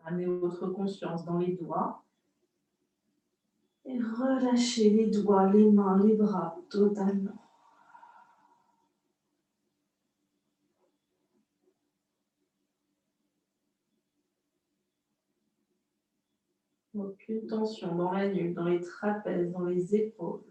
Amenez votre conscience dans les doigts et relâchez les doigts, les mains, les bras totalement. Aucune tension dans la nuque, dans les trapèzes, dans les épaules.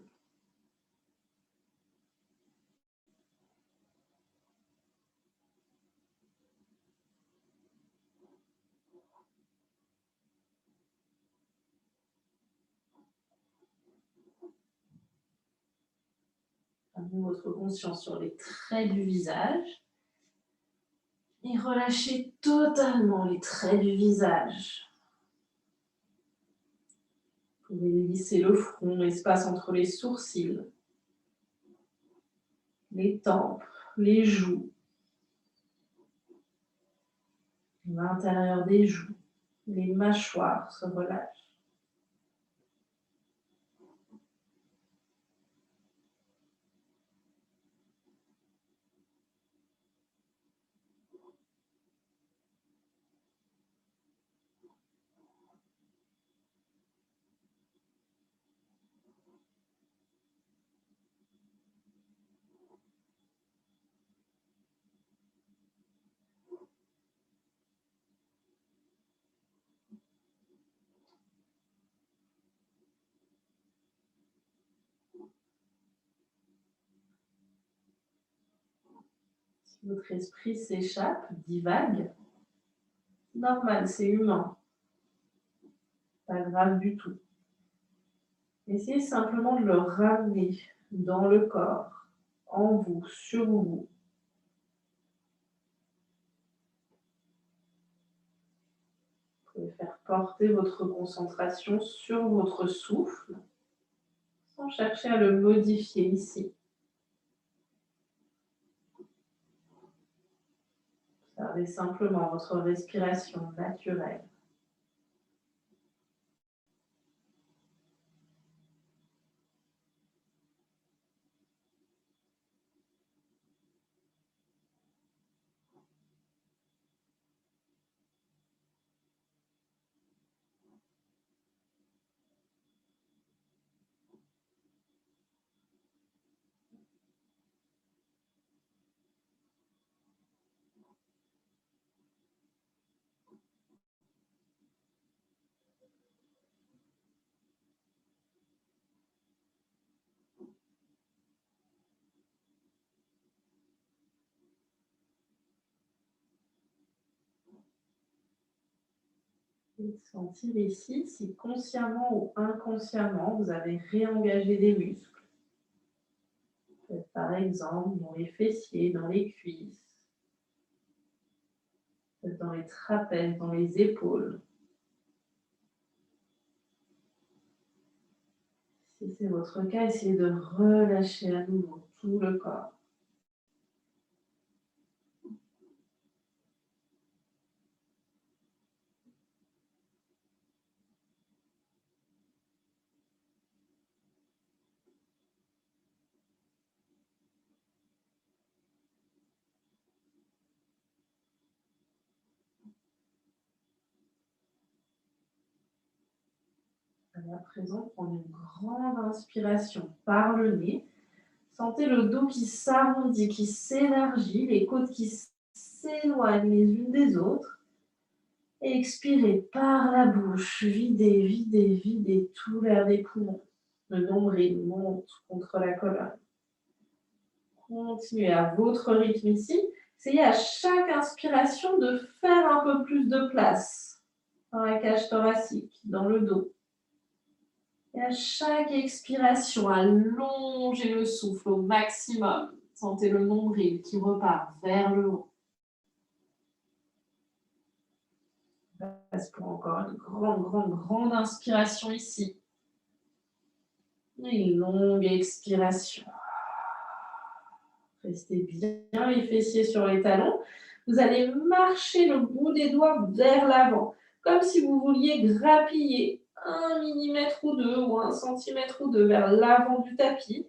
Amenez votre conscience sur les traits du visage et relâchez totalement les traits du visage. Vous pouvez lisser le front, l'espace entre les sourcils, les tempes, les joues, l'intérieur des joues, les mâchoires se relâchent. Si votre esprit s'échappe, divague, normal, c'est humain, pas grave du tout. Essayez simplement de le ramener dans le corps, en vous, sur vous. Vous pouvez faire porter votre concentration sur votre souffle, sans chercher à le modifier ici. Observez simplement votre respiration naturelle. Et sentir ici si consciemment ou inconsciemment vous avez réengagé des muscles. Par exemple, dans les fessiers, dans les cuisses, dans les trapèzes, dans les épaules. Si c'est votre cas, essayez de relâcher à nouveau tout le corps. Allez, à présent, prenez une grande inspiration par le nez. Sentez le dos qui s'arrondit, qui s'élargit, les côtes qui s'éloignent les unes des autres. Et expirez par la bouche, videz, videz, videz tout l'air des poumons. Le nombril monte contre la colonne. Continuez à votre rythme ici. Essayez à chaque inspiration de faire un peu plus de place dans la cage thoracique, dans le dos. Et à chaque expiration, allongez le souffle au maximum. Sentez le nombril qui repart vers le haut. Passe pour encore une grande inspiration ici. Et une longue expiration. Restez bien les fessiers sur les talons. Vous allez marcher le bout des doigts vers l'avant, comme si vous vouliez grappiller 1 millimètre ou 2 ou 1 centimètre ou 2 vers l'avant du tapis.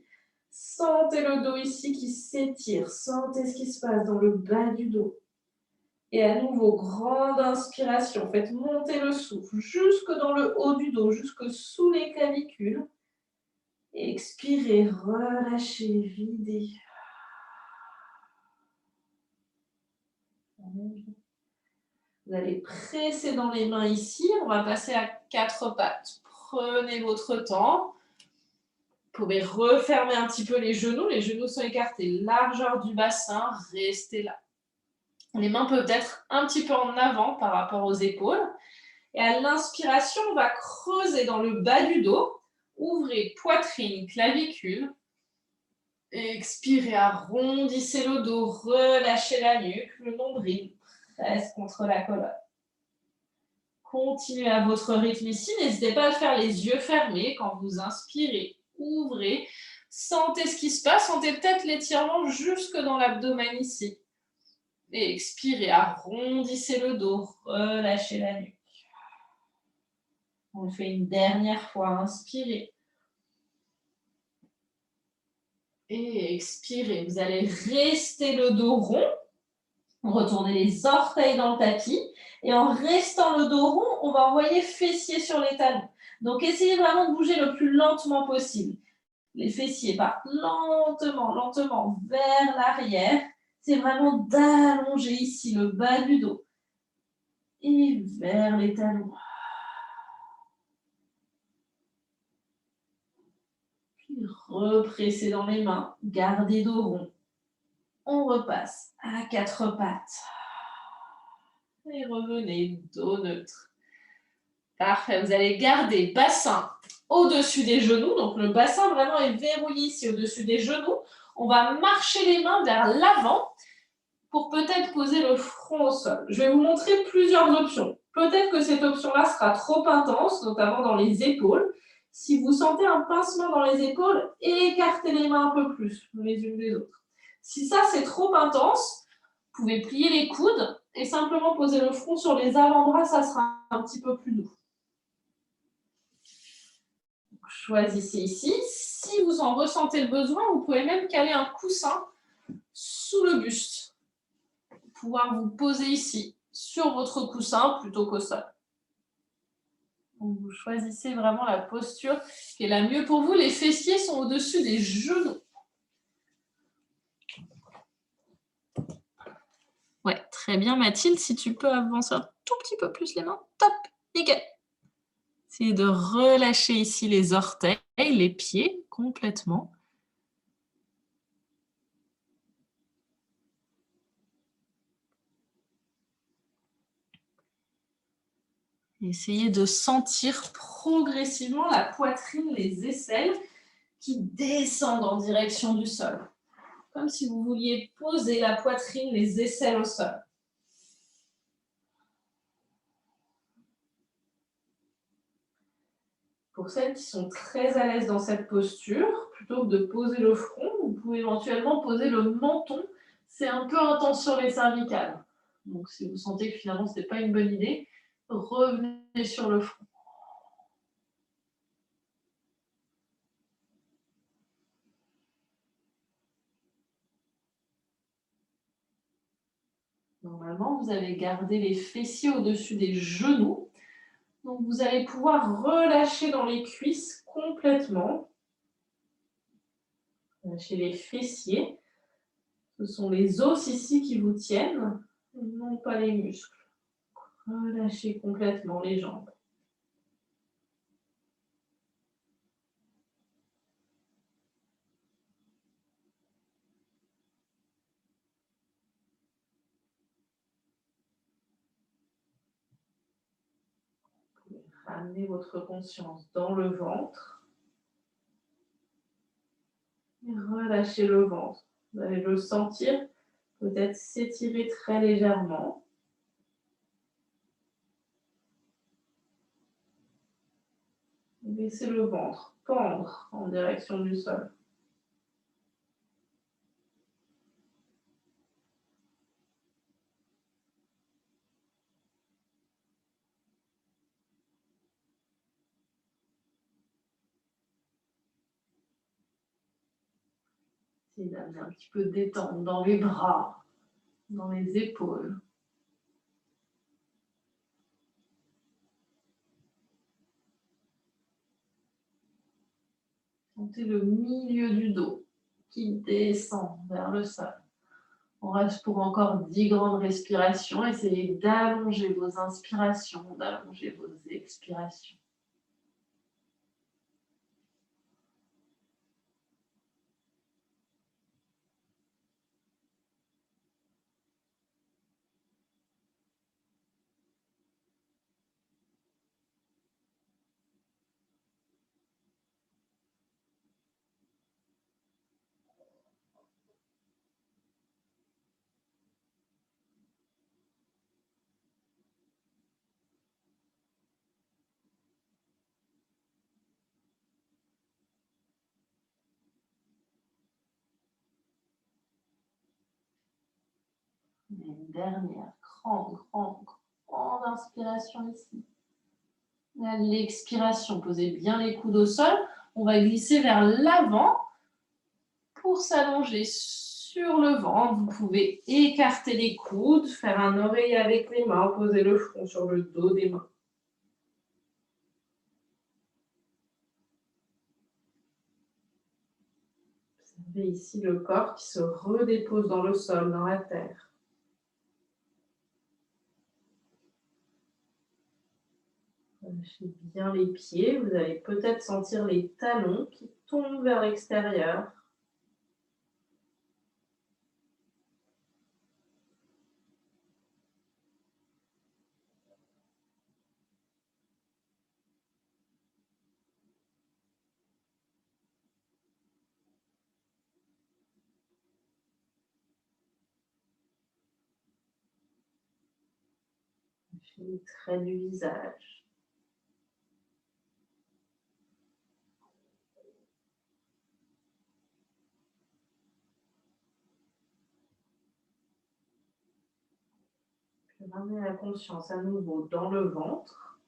Sentez le dos ici qui s'étire. Sentez ce qui se passe dans le bas du dos. Et à nouveau, grande inspiration. Faites monter le souffle jusque dans le haut du dos, jusque sous les clavicules. Expirez, relâchez, videz. Vous allez presser dans les mains ici. On va passer à 4 pattes. Prenez votre temps. Vous pouvez refermer un petit peu les genoux. Les genoux sont écartés. Largeur du bassin. Restez là. Les mains peuvent être un petit peu en avant par rapport aux épaules. Et à l'inspiration, on va creuser dans le bas du dos. Ouvrez poitrine, clavicule. Expirez, arrondissez le dos, relâchez la nuque, le nombril presse contre la colonne. Continuez à votre rythme ici. N'hésitez pas à faire les yeux fermés quand vous inspirez. Ouvrez. Sentez ce qui se passe. Sentez peut-être l'étirement jusque dans l'abdomen ici. Et expirez. Arrondissez le dos. Relâchez la nuque. On le fait une dernière fois. Inspirez. Et expirez. Vous allez rester le dos rond. Retournez les orteils dans le tapis. Et en restant le dos rond, on va envoyer fessiers sur les talons. Donc, essayez vraiment de bouger le plus lentement possible. Les fessiers partent lentement, lentement vers l'arrière. C'est vraiment d'allonger ici le bas du dos. Et vers les talons. Puis repressez dans les mains. Gardez dos rond. On repasse à 4 pattes. Et revenez dos neutre. Parfait, vous allez garder bassin au-dessus des genoux. Donc le bassin vraiment est verrouillé ici au-dessus des genoux. On va marcher les mains vers l'avant pour peut-être poser le front au sol. Je vais vous montrer plusieurs options. Peut-être que cette option-là sera trop intense, notamment dans les épaules. Si vous sentez un pincement dans les épaules, écartez les mains un peu plus, les unes des autres. Si ça, c'est trop intense, vous pouvez plier les coudes et simplement poser le front sur les avant-bras, ça sera un petit peu plus doux. Choisissez ici. Si vous en ressentez le besoin, vous pouvez même caler un coussin sous le buste. Pouvoir vous poser ici, sur votre coussin, plutôt qu'au sol. Donc vous choisissez vraiment la posture qui est la mieux pour vous. Les fessiers sont au-dessus des genoux. Ouais, très bien Mathilde. Si tu peux avancer un tout petit peu plus les mains, top, nickel. Essayez de relâcher ici les orteils, les pieds complètement. Essayez de sentir progressivement la poitrine, les aisselles qui descendent en direction du sol. Comme si vous vouliez poser la poitrine, les aisselles au sol. Pour celles qui sont très à l'aise dans cette posture, plutôt que de poser le front, vous pouvez éventuellement poser le menton. C'est un peu intense sur les cervicales. Donc si vous sentez que finalement ce n'est pas une bonne idée, revenez sur le front. Normalement, vous avez gardé les fessiers au-dessus des genoux. Donc vous allez pouvoir relâcher dans les cuisses complètement. Lâchez les fessiers. Ce sont les os ici qui vous tiennent, non pas les muscles. Relâchez complètement les jambes. Ramenez votre conscience dans le ventre. Et relâchez le ventre. Vous allez le sentir peut-être s'étirer très légèrement. Laissez le ventre pendre en direction du sol. Essayez d'amener un petit peu de détente dans les bras, dans les épaules. Sentez le milieu du dos qui descend vers le sol. On reste pour encore 10 grandes respirations. Essayez d'allonger vos inspirations, d'allonger vos expirations. Une dernière grande inspiration ici. Et à l'expiration, posez bien les coudes au sol. On va glisser vers l'avant pour s'allonger sur le ventre. Vous pouvez écarter les coudes, faire un oreiller avec les mains, poser le front sur le dos des mains. Observez ici le corps qui se redépose dans le sol, dans la terre. Relâchez bien les pieds. Vous allez peut-être sentir les talons qui tombent vers l'extérieur. Les traits du visage. Puis ramenez la conscience à nouveau dans le ventre.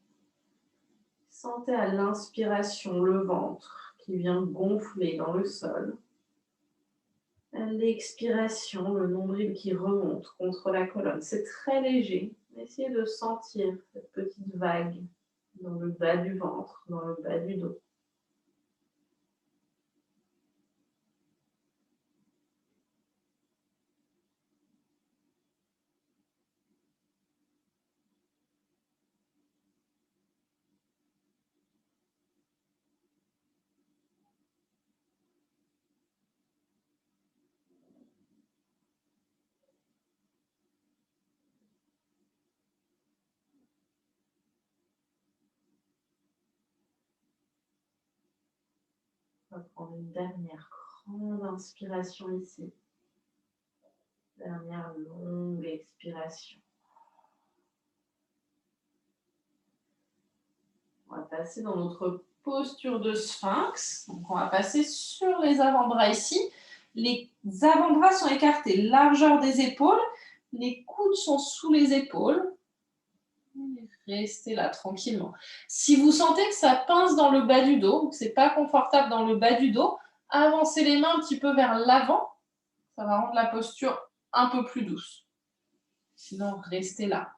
Sentez à l'inspiration le ventre qui vient gonfler dans le sol. À l'expiration, le nombril qui remonte contre la colonne. C'est très léger. Essayez de sentir cette petite vague dans le bas du ventre, dans le bas du dos. On va prendre une dernière grande inspiration ici. Dernière longue expiration. On va passer dans notre posture de sphinx. Donc on va passer sur les avant-bras ici. Les avant-bras sont écartés, largeur des épaules. Les coudes sont sous les épaules. Restez là tranquillement. Si vous sentez que ça pince dans le bas du dos, que ce n'est pas confortable dans le bas du dos, avancez les mains un petit peu vers l'avant. Ça va rendre la posture un peu plus douce. Sinon, restez là.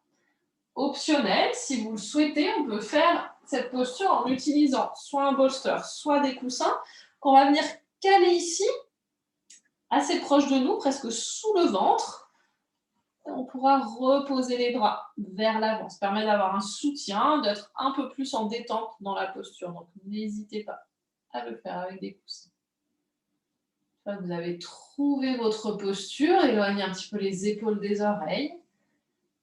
Optionnel, si vous le souhaitez, on peut faire cette posture en utilisant soit un bolster, soit des coussins qu'on va venir caler ici, assez proche de nous, presque sous le ventre. Et on pourra reposer les bras vers l'avant. Ça permet d'avoir un soutien, d'être un peu plus en détente dans la posture. Donc, n'hésitez pas à le faire avec des coussins. Une fois que vous avez trouvé votre posture, éloignez un petit peu les épaules des oreilles.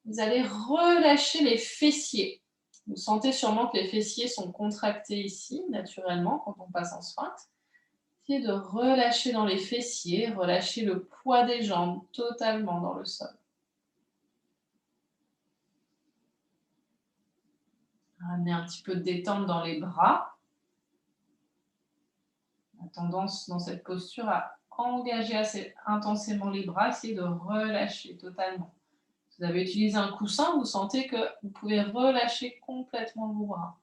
Vous allez relâcher les fessiers. Vous sentez sûrement que les fessiers sont contractés ici, naturellement, quand on passe en sphinx. Essayez de relâcher dans les fessiers, relâcher le poids des jambes totalement dans le sol. Ramenez un petit peu de détente dans les bras. On a tendance dans cette posture à engager assez intensément les bras, essayez de relâcher totalement. Si vous avez utilisé un coussin, vous sentez que vous pouvez relâcher complètement vos bras.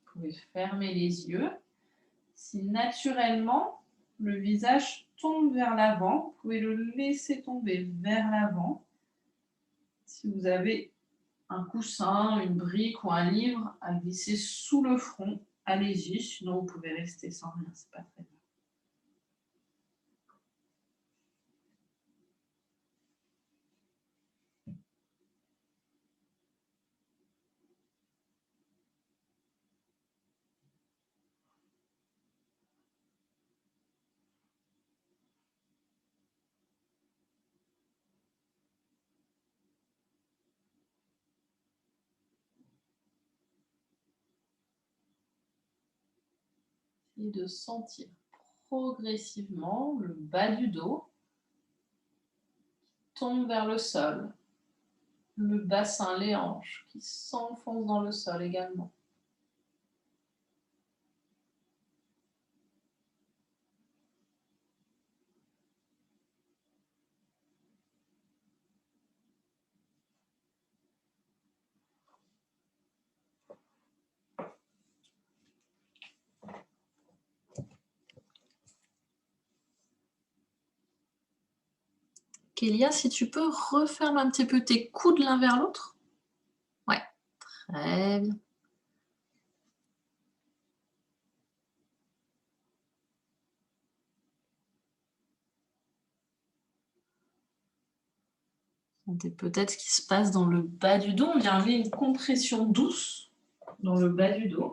Vous pouvez fermer les yeux. Si naturellement le visage tombe vers l'avant, vous pouvez le laisser tomber vers l'avant. Si vous avez un coussin, une brique ou un livre à glisser sous le front, allez-y, sinon vous pouvez rester sans rien, c'est pas très grave. Et de sentir progressivement le bas du dos tombe vers le sol, le bassin, les hanches qui s'enfoncent dans le sol également. Kélia, si tu peux, referme un petit peu tes coudes l'un vers l'autre. Ouais, très bien. Sentez peut-être ce qui se passe dans le bas du dos. On vient une compression douce dans le bas du dos.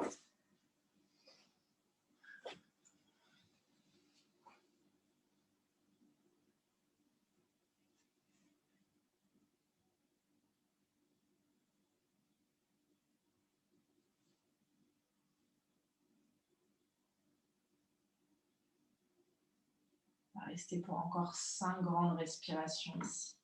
On va rester pour encore 5 grandes respirations ici.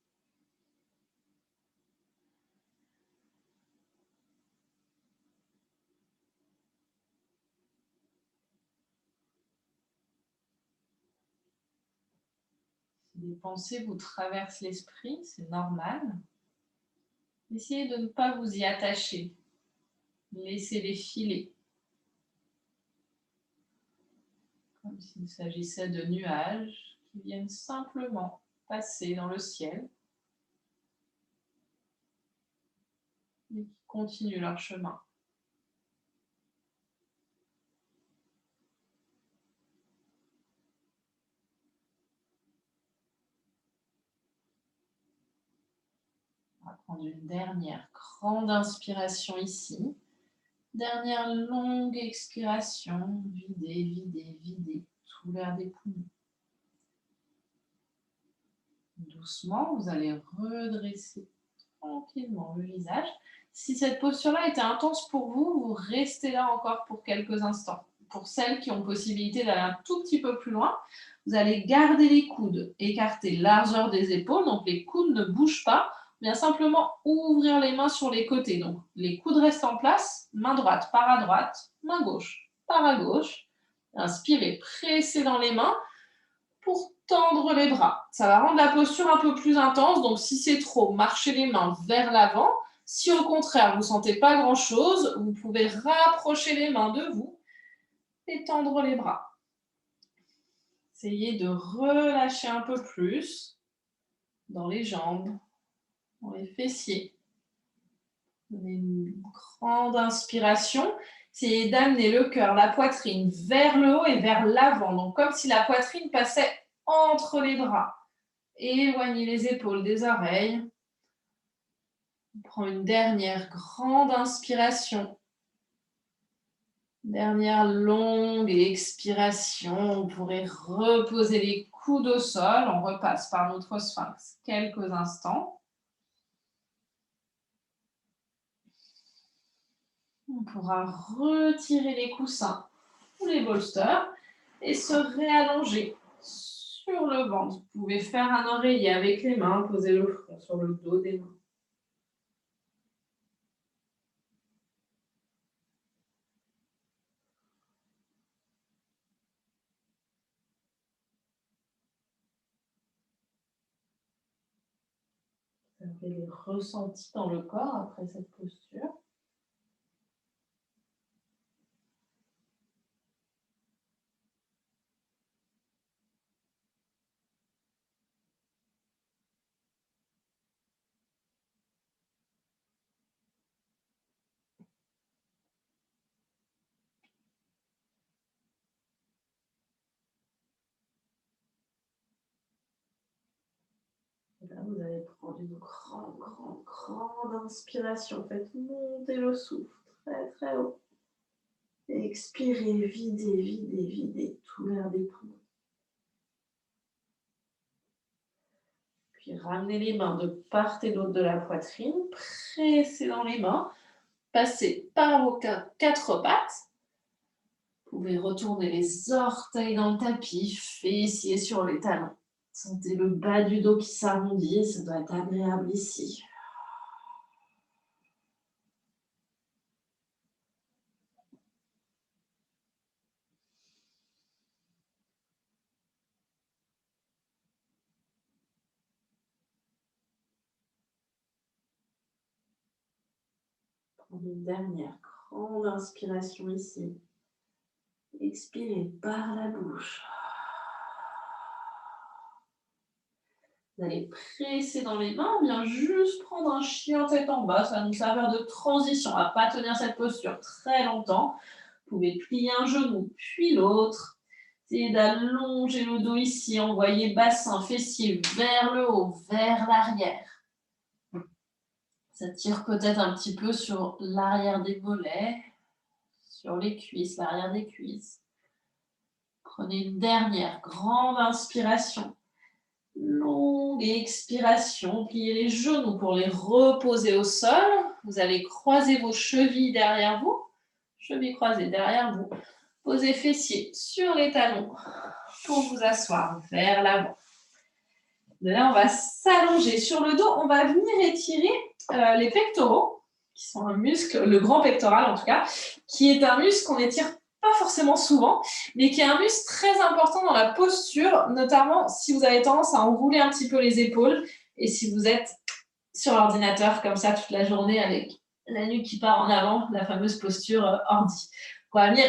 Si des pensées vous traversent l'esprit, c'est normal. Essayez de ne pas vous y attacher. Laissez-les filer. Comme s'il s'agissait de nuages qui viennent simplement passer dans le ciel et qui continuent leur chemin. On va prendre une dernière grande inspiration ici. Dernière longue expiration. Videz, videz, videz tout l'air des poumons. Doucement, vous allez redresser tranquillement le visage. Si cette posture-là était intense pour vous, vous restez là encore pour quelques instants. Pour celles qui ont possibilité d'aller un tout petit peu plus loin, vous allez garder les coudes écartés largeur des épaules, donc les coudes ne bougent pas, bien simplement ouvrir les mains sur les côtés. Donc les coudes restent en place, main droite part à droite, main gauche part à gauche. Inspirez, pressez dans les mains pour tendre les bras. Ça va rendre la posture un peu plus intense, donc si c'est trop, marchez les mains vers l'avant. Si au contraire, vous ne sentez pas grand-chose, vous pouvez rapprocher les mains de vous et tendre les bras. Essayez de relâcher un peu plus dans les jambes, dans les fessiers. Prenez une grande inspiration. Essayez d'amener le cœur, la poitrine vers le haut et vers l'avant. Donc comme si la poitrine passait entre les bras. Éloignez les épaules des oreilles. On prend une dernière grande inspiration. Dernière longue expiration. Vous pourrez reposer les coudes au sol. On repasse par notre sphinx quelques instants. On pourra retirer les coussins ou les bolsters et se réallonger sur le ventre. Vous pouvez faire un oreiller avec les mains, poser le front sur le dos des mains. Vous avez les ressentis dans le corps après cette posture. vous allez prendre une grande inspiration. Faites monter le souffle très, très haut. Et expirez, videz tout l'air des poumons. Puis ramenez les mains de part et d'autre de la poitrine, pressez dans les mains, passez par vos quatre pattes. Vous pouvez retourner les orteils dans le tapis, fessiers sur les talons. Sentez le bas du dos qui s'arrondit, ça doit être agréable ici. Prenez une dernière grande inspiration ici. Expirez par la bouche. Vous allez presser dans les mains, bien juste prendre un chien tête en bas, ça va nous servir de transition. On ne va pas tenir cette posture très longtemps. Vous pouvez plier un genou, puis l'autre. Essayez d'allonger le dos ici, envoyez bassin, fessier vers le haut, vers l'arrière. Ça tire peut-être un petit peu sur l'arrière des mollets, sur les cuisses, l'arrière des cuisses. Prenez une dernière grande inspiration. Longue expiration, pliez les genoux pour les reposer au sol. Vous allez croiser vos chevilles derrière vous. Chevilles croisées derrière vous. Posez fessiers sur les talons pour vous asseoir vers l'avant. De là, on va s'allonger sur le dos. On va venir étirer les pectoraux, qui sont un muscle, le grand pectoral en tout cas, qui est un muscle qu'on étire pas forcément souvent, mais qui est un muscle très important dans la posture, notamment si vous avez tendance à enrouler un petit peu les épaules et si vous êtes sur l'ordinateur comme ça toute la journée avec la nuque qui part en avant, la fameuse posture ordi. On va venir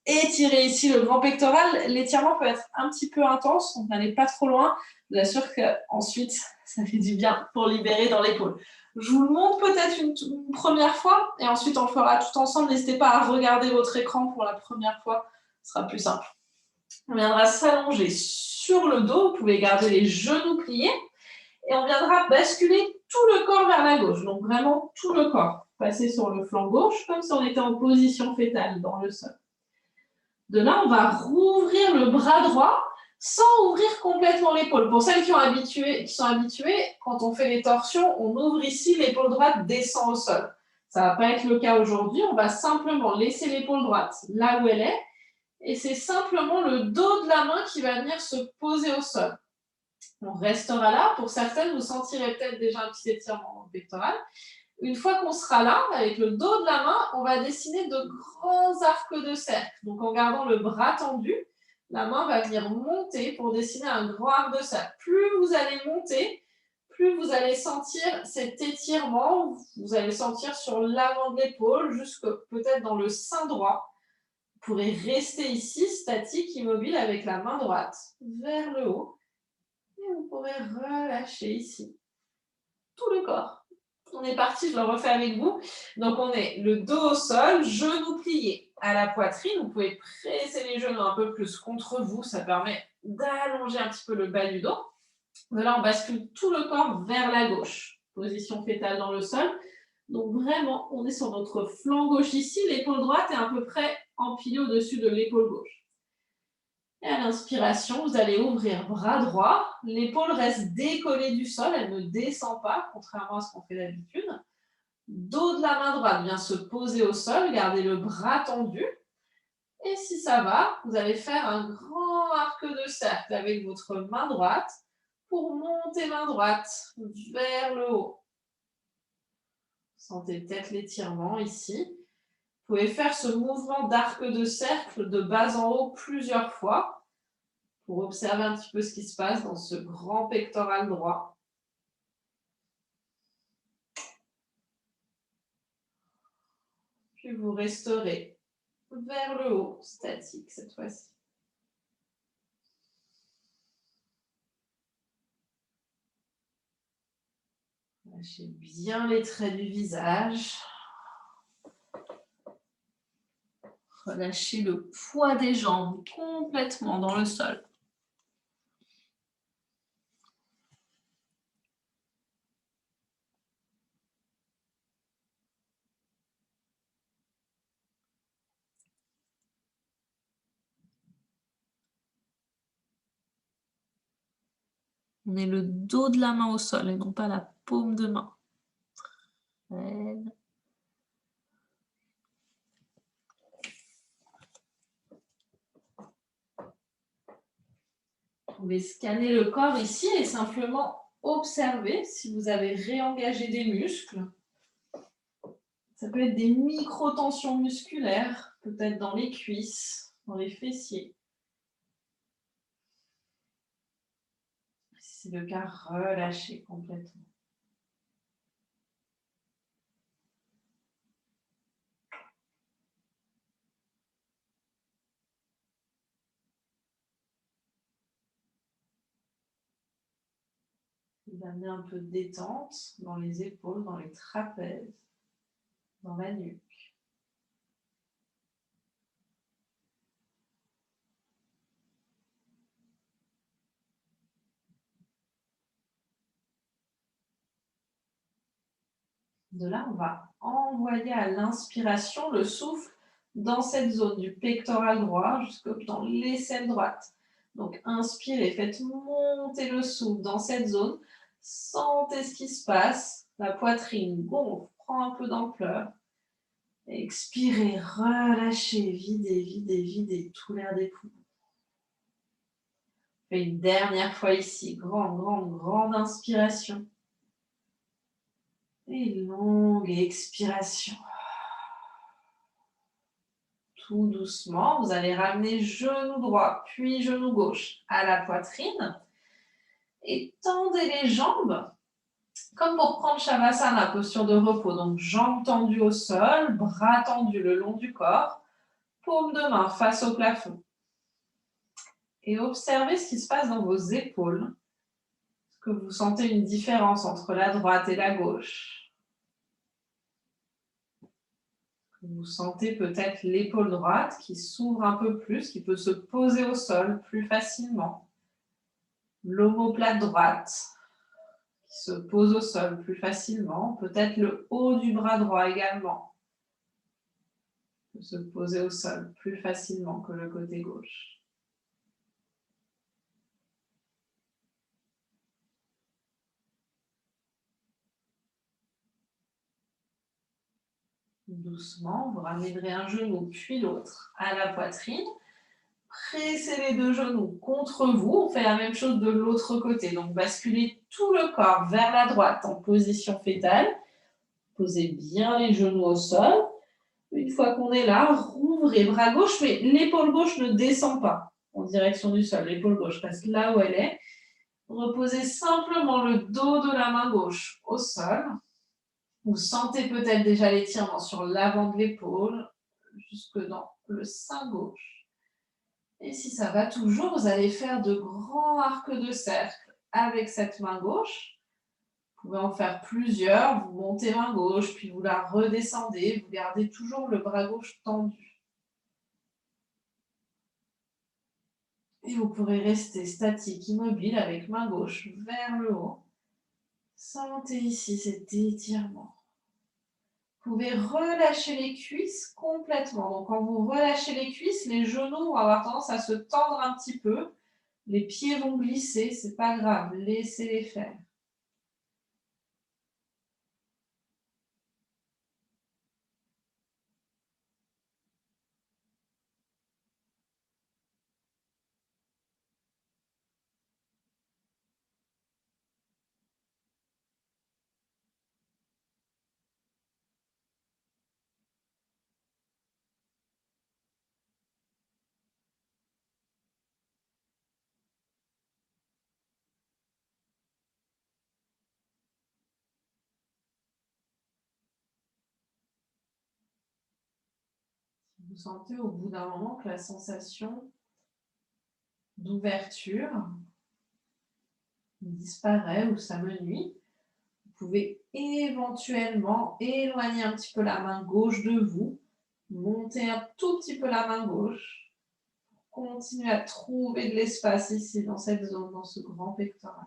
étirer ici le grand pectoral. L'étirement peut être un petit peu intense, donc n'allez pas trop loin. Je vous assure qu'ensuite, ça fait du bien pour libérer dans l'épaule. Je vous le montre peut-être une première fois et ensuite on le fera tout ensemble. N'hésitez pas à regarder votre écran pour la première fois, ce sera plus simple. On viendra s'allonger sur le dos, vous pouvez garder les genoux pliés et on viendra basculer tout le corps vers la gauche, donc vraiment tout le corps. Passer sur le flanc gauche comme si on était en position fétale dans le sol. De là, on va rouvrir le bras droit sans ouvrir complètement l'épaule. Pour celles qui sont habituées, quand on fait les torsions, on ouvre ici, l'épaule droite descend au sol. Ça ne va pas être le cas aujourd'hui. On va simplement laisser l'épaule droite là où elle est. Et c'est simplement le dos de la main qui va venir se poser au sol. On restera là. Pour certaines, vous sentirez peut-être déjà un petit étirement dans le pectoral. Une fois qu'on sera là, avec le dos de la main, on va dessiner de grands arcs de cercle. Donc en gardant le bras tendu, la main va venir monter pour dessiner un grand arc de cercle. Plus vous allez monter, plus vous allez sentir cet étirement. Vous allez sentir sur l'avant de l'épaule, jusque peut-être dans le sein droit. Vous pourrez rester ici, statique, immobile, avec la main droite vers le haut. Et vous pourrez relâcher ici tout le corps. On est parti, je le refais avec vous. Donc, on est le dos au sol, genoux pliés à la poitrine. Vous pouvez presser les genoux un peu plus contre vous. Ça permet d'allonger un petit peu le bas du dos. De là, on bascule tout le corps vers la gauche. Position fétale dans le sol. Donc, vraiment, on est sur notre flanc gauche ici. L'épaule droite est à peu près empilée au-dessus de l'épaule gauche. Et à l'inspiration, vous allez ouvrir bras droit. L'épaule reste décollée du sol, elle ne descend pas, contrairement à ce qu'on fait d'habitude. Dos de la main droite vient se poser au sol, gardez le bras tendu. Et si ça va, vous allez faire un grand arc de cercle avec votre main droite pour monter main droite vers le haut. Sentez peut-être l'étirement ici. Vous pouvez faire ce mouvement d'arc de cercle de bas en haut plusieurs fois pour observer un petit peu ce qui se passe dans ce grand pectoral droit. Puis vous resterez vers le haut, statique cette fois-ci. Lâchez bien les traits du visage. Relâchez le poids des jambes complètement dans le sol. On met le dos de la main au sol et non pas la paume de main. Voilà. Vous pouvez scanner le corps ici et simplement observer si vous avez réengagé des muscles. Ça peut être des micro-tensions musculaires, peut-être dans les cuisses, dans les fessiers. Si c'est le cas, relâchez complètement. Vous amenez un peu de détente dans les épaules, dans les trapèzes, dans la nuque. De là, on va envoyer à l'inspiration le souffle dans cette zone du pectoral droit jusque dans l'aisselle droite. Donc, inspirez, faites monter le souffle dans cette zone. Sentez ce qui se passe. La poitrine gonfle, prend un peu d'ampleur. Expirez, relâchez, videz, videz, videz tout l'air des poumons. Faites une dernière fois ici. Grande, grande, grande inspiration. Et longue expiration. Tout doucement, vous allez ramener genou droit, puis genou gauche à la poitrine. Et tendez les jambes, comme pour prendre Shavasana, posture de repos. Donc, jambes tendues au sol, bras tendus le long du corps, paume de main face au plafond. Et observez ce qui se passe dans vos épaules. Est-ce que vous sentez une différence entre la droite et la gauche? Vous sentez peut-être l'épaule droite qui s'ouvre un peu plus, qui peut se poser au sol plus facilement. L'omoplate droite qui se pose au sol plus facilement. Peut-être le haut du bras droit également peut se poser au sol plus facilement que le côté gauche. Doucement, vous ramènerez un genou puis l'autre à la poitrine. Pressez les deux genoux contre vous. On fait la même chose de l'autre côté. Donc, basculez tout le corps vers la droite en position fétale. Posez bien les genoux au sol. Une fois qu'on est là, rouvrez bras gauche, mais l'épaule gauche ne descend pas en direction du sol. L'épaule gauche reste là où elle est. Reposez simplement le dos de la main gauche au sol. Vous sentez peut-être déjà l'étirement sur l'avant de l'épaule, jusque dans le sein gauche. Et si ça va toujours, vous allez faire de grands arcs de cercle avec cette main gauche. Vous pouvez en faire plusieurs. Vous montez main gauche, puis vous la redescendez. Vous gardez toujours le bras gauche tendu. Et vous pourrez rester statique, immobile, avec main gauche vers le haut. Sentez ici cet étirement. Vous pouvez relâcher les cuisses complètement. Donc, quand vous relâchez les cuisses, les genoux vont avoir tendance à se tendre un petit peu. Les pieds vont glisser, c'est pas grave, laissez-les faire. Vous sentez au bout d'un moment que la sensation d'ouverture disparaît ou s'amenuit. Vous pouvez éventuellement éloigner un petit peu la main gauche de vous, monter un tout petit peu la main gauche, continuer à trouver de l'espace ici dans cette zone, dans ce grand pectoral.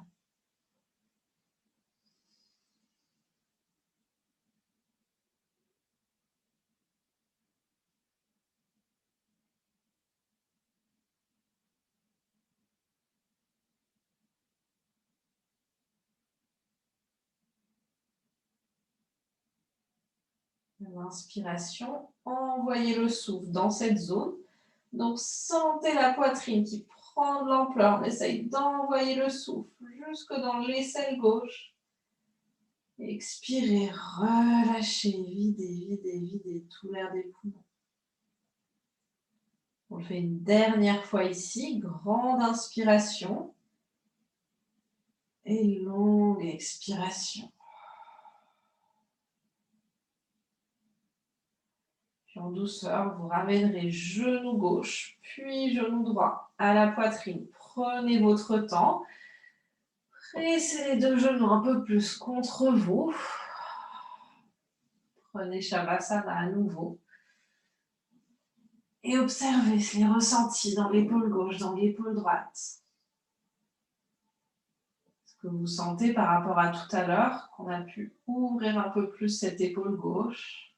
L'inspiration, envoyez le souffle dans cette zone. Donc, sentez la poitrine qui prend de l'ampleur. On essaye d'envoyer le souffle jusque dans l'aisselle gauche. Expirez, relâchez, videz tout l'air des poumons. On le fait une dernière fois ici. Grande inspiration et longue expiration. Puis en douceur, vous ramènerez genou gauche, puis genou droit à la poitrine. Prenez votre temps. Pressez les deux genoux un peu plus contre vous. Prenez Shavasana à nouveau. Et observez les ressentis dans l'épaule gauche, dans l'épaule droite. Ce que vous sentez par rapport à tout à l'heure, qu'on a pu ouvrir un peu plus cette épaule gauche.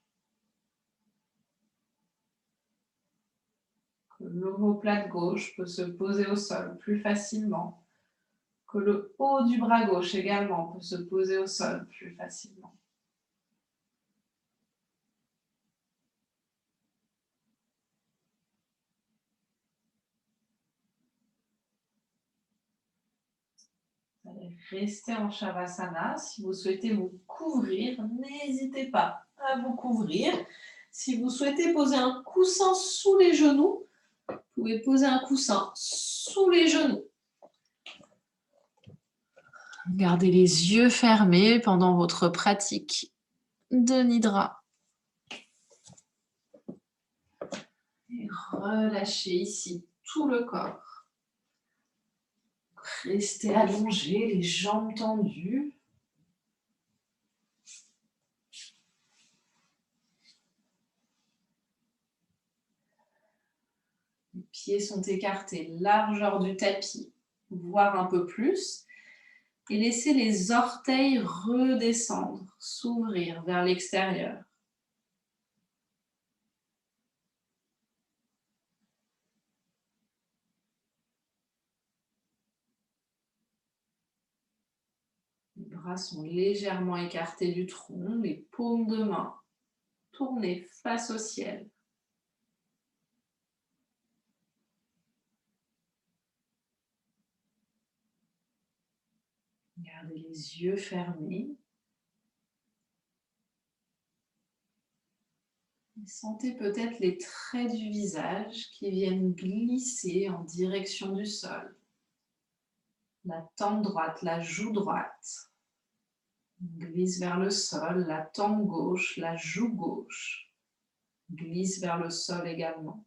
Que l'omoplate gauche peut se poser au sol plus facilement. Que le haut du bras gauche également peut se poser au sol plus facilement. Vous allez rester en Shavasana. Si vous souhaitez vous couvrir, n'hésitez pas à vous couvrir. Si vous souhaitez poser un coussin sous les genoux, vous pouvez poser un coussin sous les genoux. Gardez les yeux fermés pendant votre pratique de Nidra. Et relâchez ici tout le corps. Restez allongé, les jambes tendues. Les pieds sont écartés, largeur du tapis, voire un peu plus. Et laissez les orteils redescendre, s'ouvrir vers l'extérieur. Les bras sont légèrement écartés du tronc, les paumes de main tournées face au ciel. Gardez les yeux fermés. Et sentez peut-être les traits du visage qui viennent glisser en direction du sol. La tempe droite, la joue droite. Glisse vers le sol, la tempe gauche, la joue gauche. Glisse vers le sol également.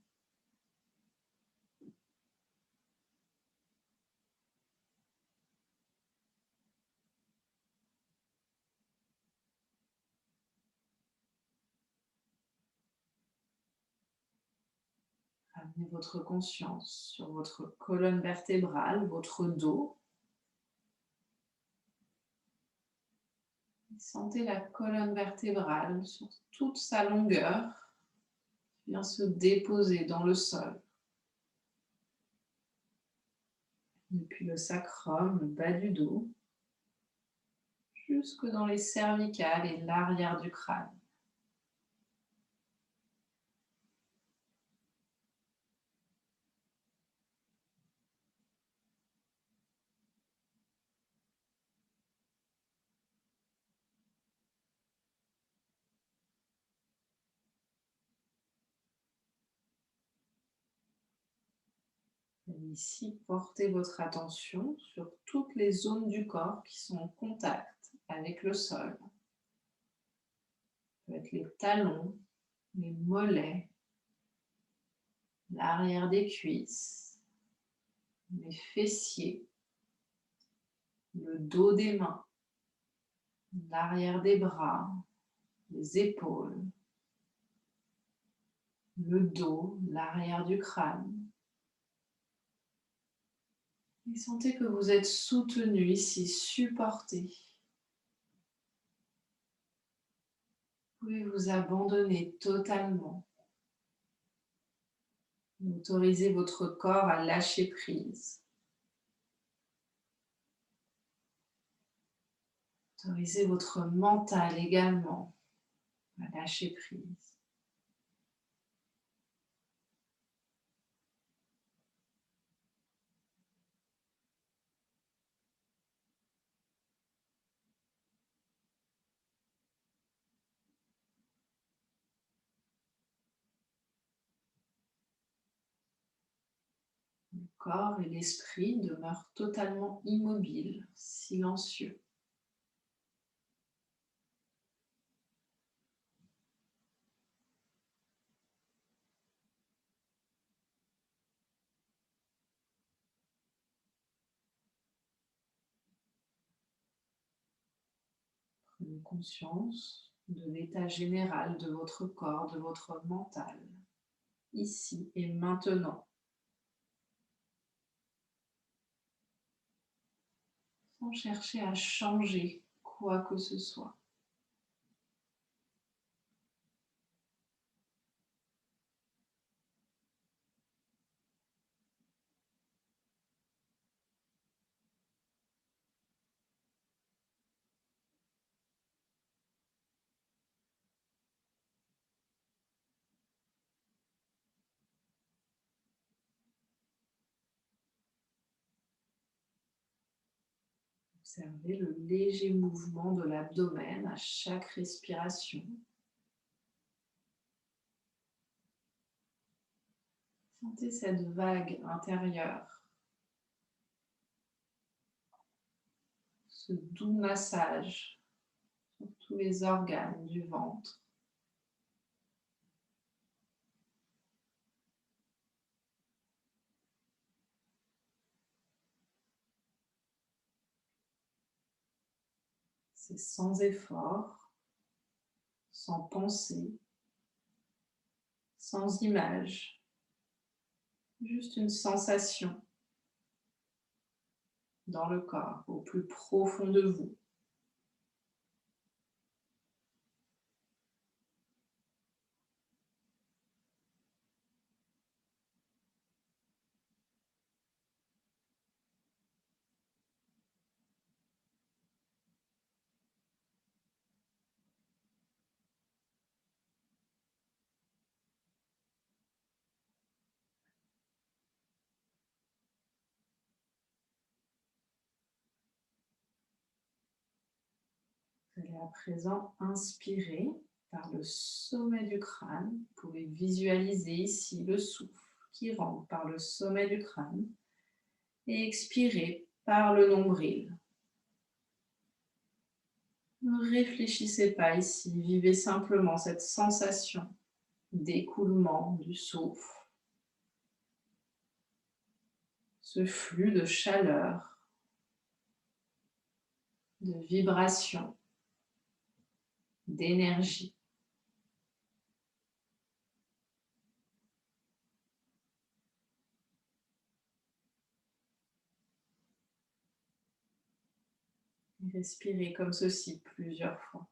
Ramenez votre conscience sur votre colonne vertébrale, votre dos. Sentez la colonne vertébrale sur toute sa longueur qui vient se déposer dans le sol. Depuis le sacrum, le bas du dos, jusque dans les cervicales et l'arrière du crâne. Et ici, portez votre attention sur toutes les zones du corps qui sont en contact avec le sol. Ça peut être les talons, les mollets, l'arrière des cuisses, les fessiers, le dos des mains, l'arrière des bras, les épaules, le dos, l'arrière du crâne. Et sentez que vous êtes soutenu ici, supporté. Vous pouvez vous abandonner totalement. Autorisez votre corps à lâcher prise. Autorisez votre mental également à lâcher prise. Le corps et l'esprit demeurent totalement immobiles, silencieux. Prenez conscience de l'état général de votre corps, de votre mental, ici et maintenant, sans chercher à changer quoi que ce soit. Observez le léger mouvement de l'abdomen à chaque respiration. Sentez cette vague intérieure, ce doux massage sur tous les organes du ventre. C'est sans effort, sans pensée, sans image, juste une sensation dans le corps, au plus profond de vous. Vous allez à présent inspirer par le sommet du crâne. Vous pouvez visualiser ici le souffle qui rentre par le sommet du crâne et expirer par le nombril. Ne réfléchissez pas ici, vivez simplement cette sensation d'écoulement du souffle, ce flux de chaleur, de vibration, d'énergie. Respirez comme ceci plusieurs fois.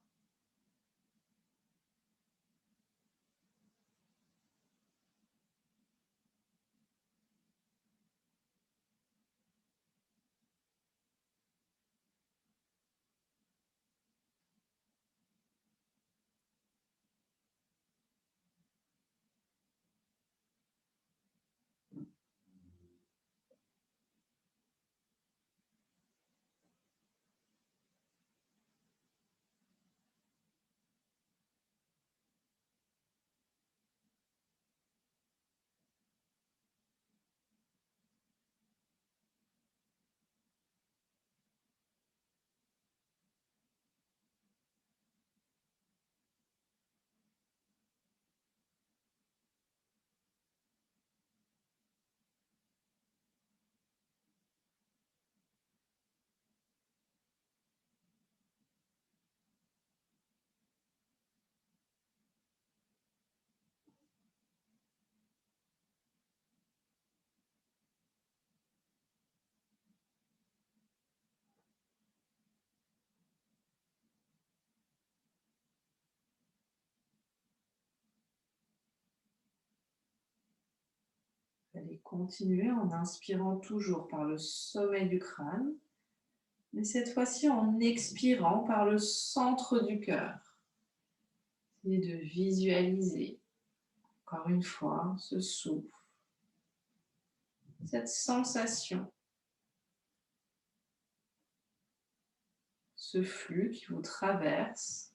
Vous allez continuer en inspirant toujours par le sommet du crâne, mais cette fois-ci en expirant par le centre du cœur. et de visualiser, encore une fois, ce souffle, cette sensation, ce flux qui vous traverse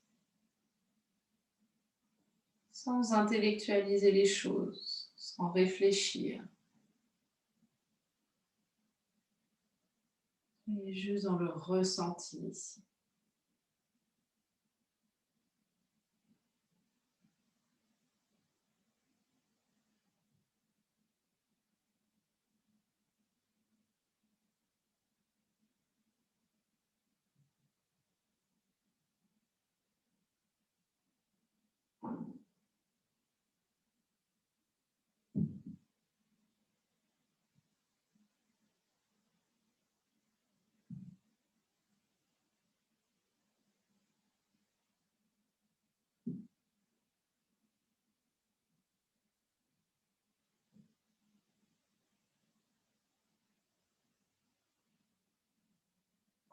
sans intellectualiser les choses, sans réfléchir, mais juste dans le ressenti ici.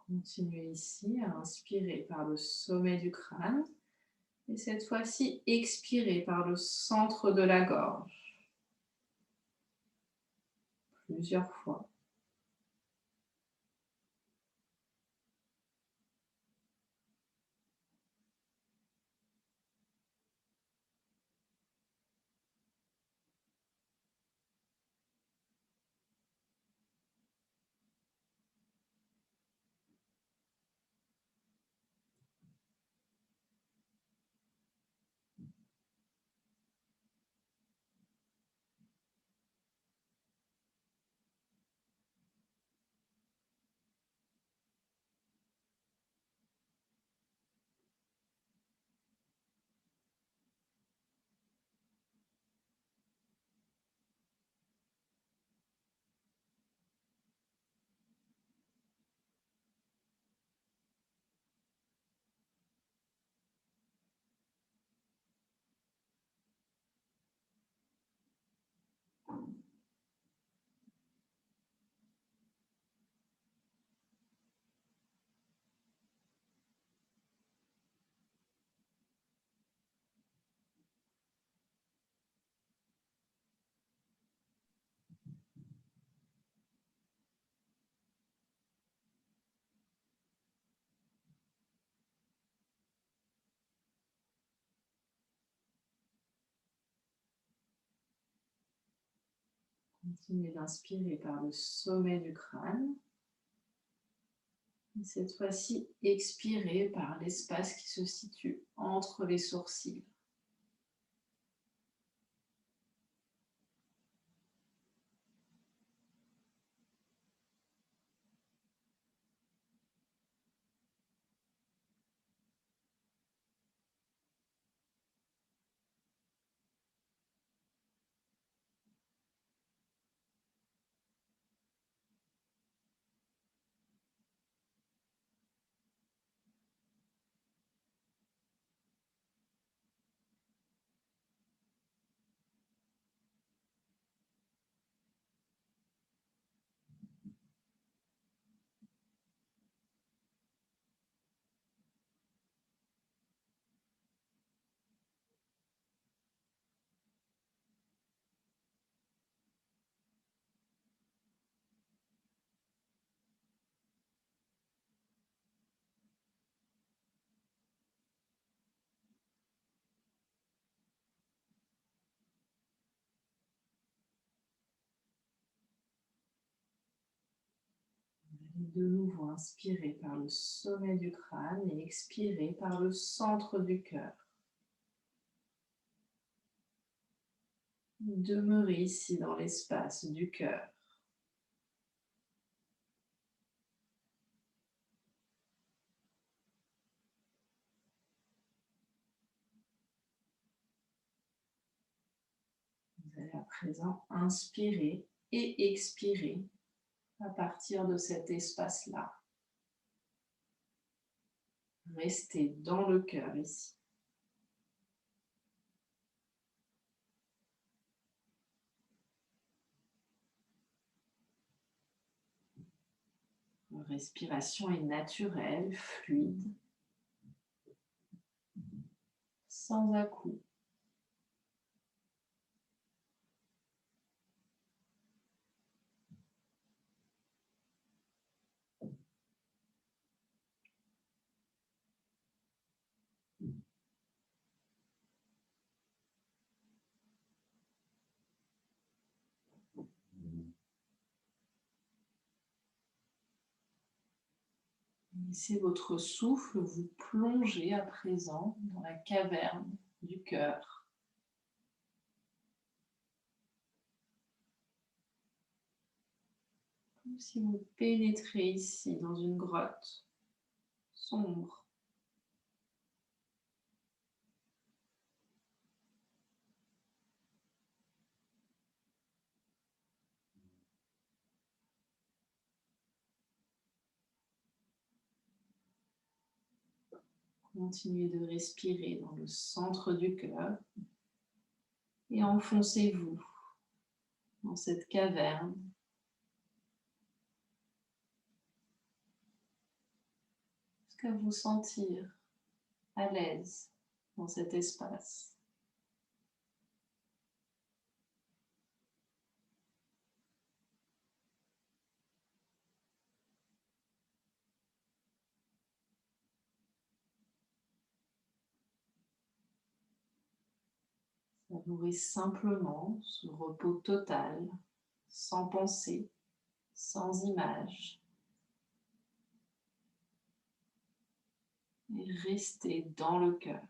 Continuez ici à inspirer par le sommet du crâne et cette fois-ci expirez par le centre de la gorge plusieurs fois. Continuez d'inspirer par le sommet du crâne. Et cette fois-ci, expirez par l'espace qui se situe entre les sourcils. Vous allez de nouveau inspirer par le sommet du crâne et expirer par le centre du cœur. Demeurez ici dans l'espace du cœur. Vous allez à présent inspirer et expirer à partir de cet espace-là. Restez dans le cœur ici. La respiration est naturelle, fluide, sans à-coups. Laissez votre souffle vous plonger à présent dans la caverne du cœur. Comme si vous pénétrez ici dans une grotte sombre. Continuez de respirer dans le centre du cœur et enfoncez-vous dans cette caverne. Jusqu'à vous sentir à l'aise dans cet espace. Savourez simplement ce repos total, sans pensée, sans image. Et restez dans le cœur.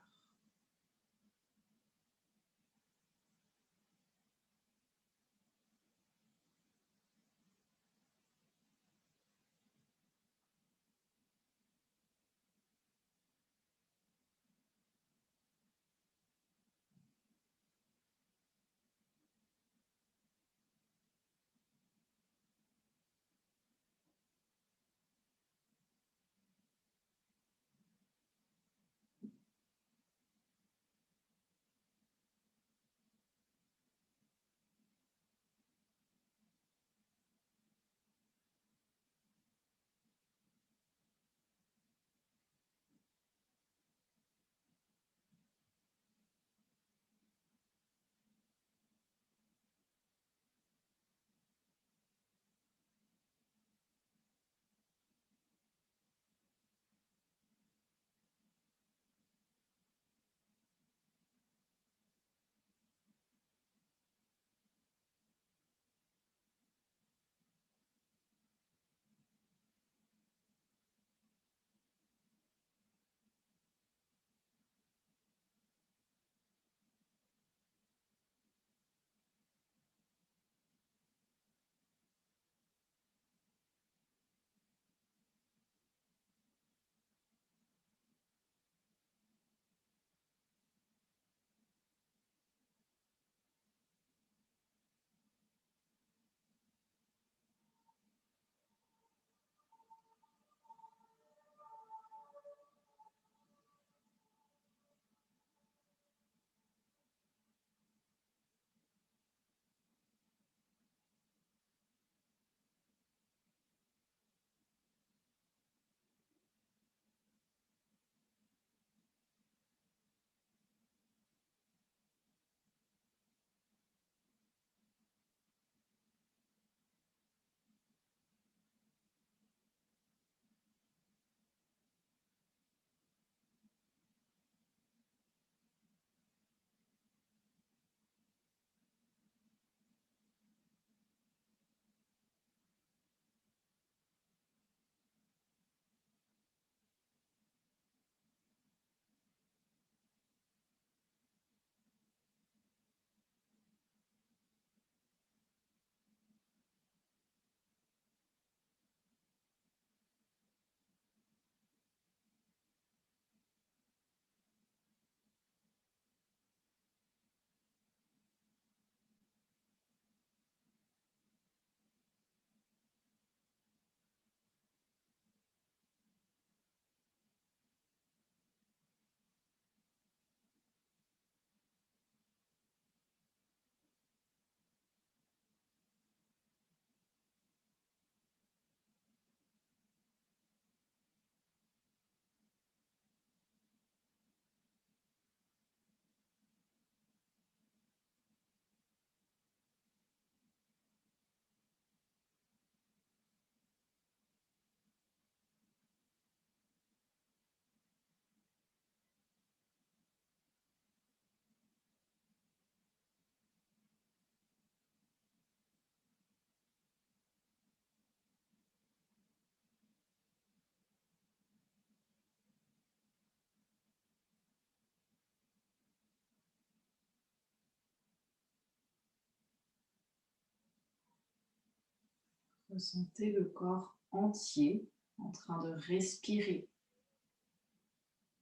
Ressentez le corps entier en train de respirer,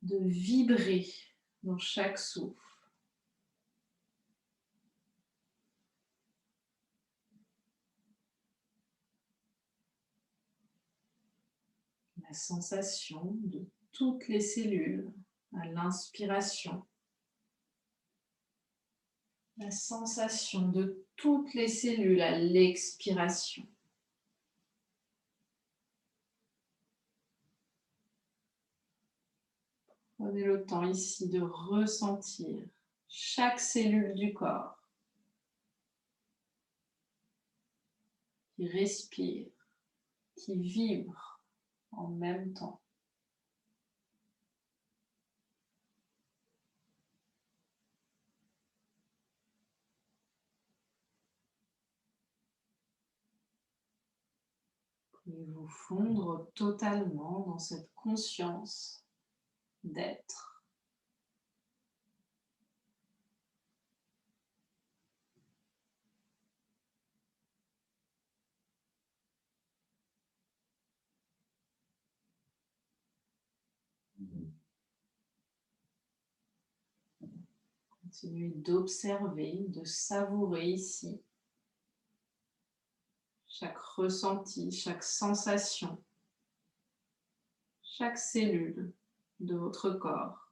de vibrer dans chaque souffle. La sensation de toutes les cellules à l'inspiration. La sensation de toutes les cellules à l'expiration. Prenez le temps ici de ressentir chaque cellule du corps qui respire, qui vibre en même temps. Et vous fondre totalement dans cette conscience d'être. Continuez d'observer, de savourer ici chaque ressenti, chaque sensation, chaque cellule de votre corps.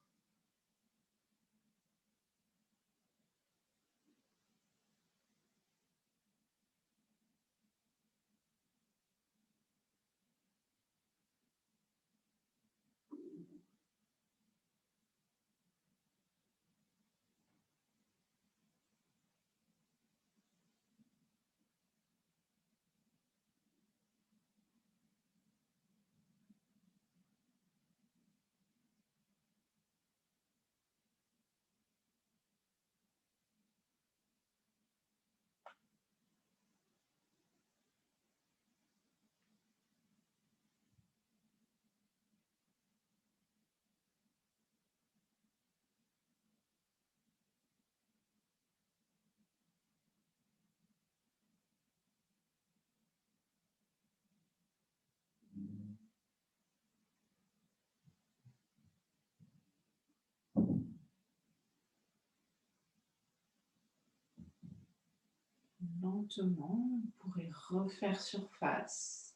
Lentement, vous pourrez refaire surface.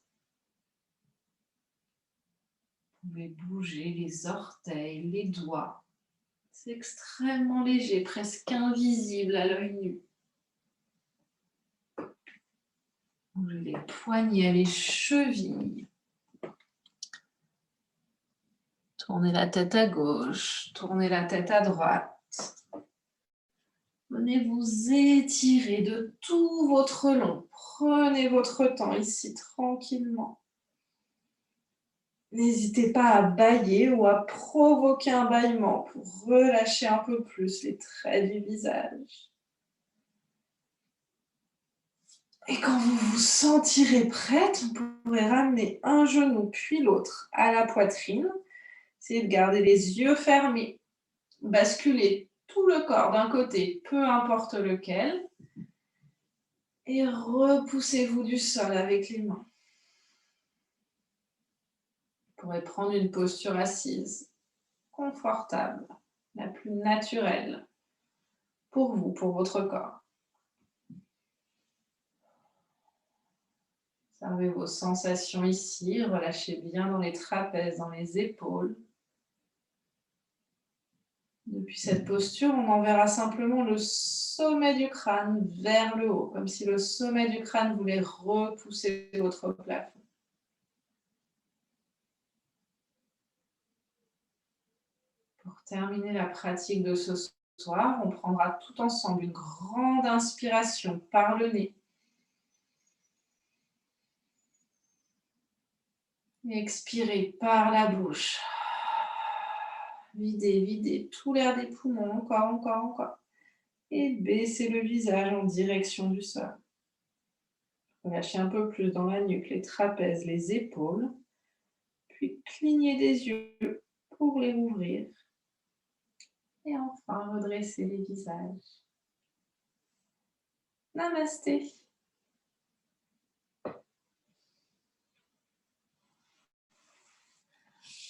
Vous pouvez bouger les orteils, les doigts. C'est extrêmement léger, presque invisible à l'œil nu. Bougez les poignets, les chevilles. Tournez la tête à gauche, tournez la tête à droite. Venez vous étirer de tout votre long. Prenez votre temps ici tranquillement. N'hésitez pas à bâiller ou à provoquer un bâillement pour relâcher un peu plus les traits du visage. Et quand vous vous sentirez prête, vous pourrez ramener un genou puis l'autre à la poitrine. Essayez de garder les yeux fermés. Basculez tout le corps d'un côté, peu importe lequel. Et repoussez-vous du sol avec les mains. Vous pourrez prendre une posture assise, confortable, la plus naturelle pour vous, pour votre corps. Observez vos sensations ici, relâchez bien dans les trapèzes, dans les épaules. Depuis cette posture, on enverra simplement le sommet du crâne vers le haut, comme si le sommet du crâne voulait repousser votre plafond. Pour terminer la pratique de ce soir, on prendra tout ensemble une grande inspiration par le nez. Et expirez par la bouche. Videz, videz tout l'air des poumons, encore. Et baissez le visage en direction du sol. Relâchez un peu plus dans la nuque, les trapèzes, les épaules. Puis clignez des yeux pour les ouvrir. Et enfin, redressez les visages. Namasté.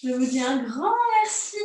Je vous dis un grand merci.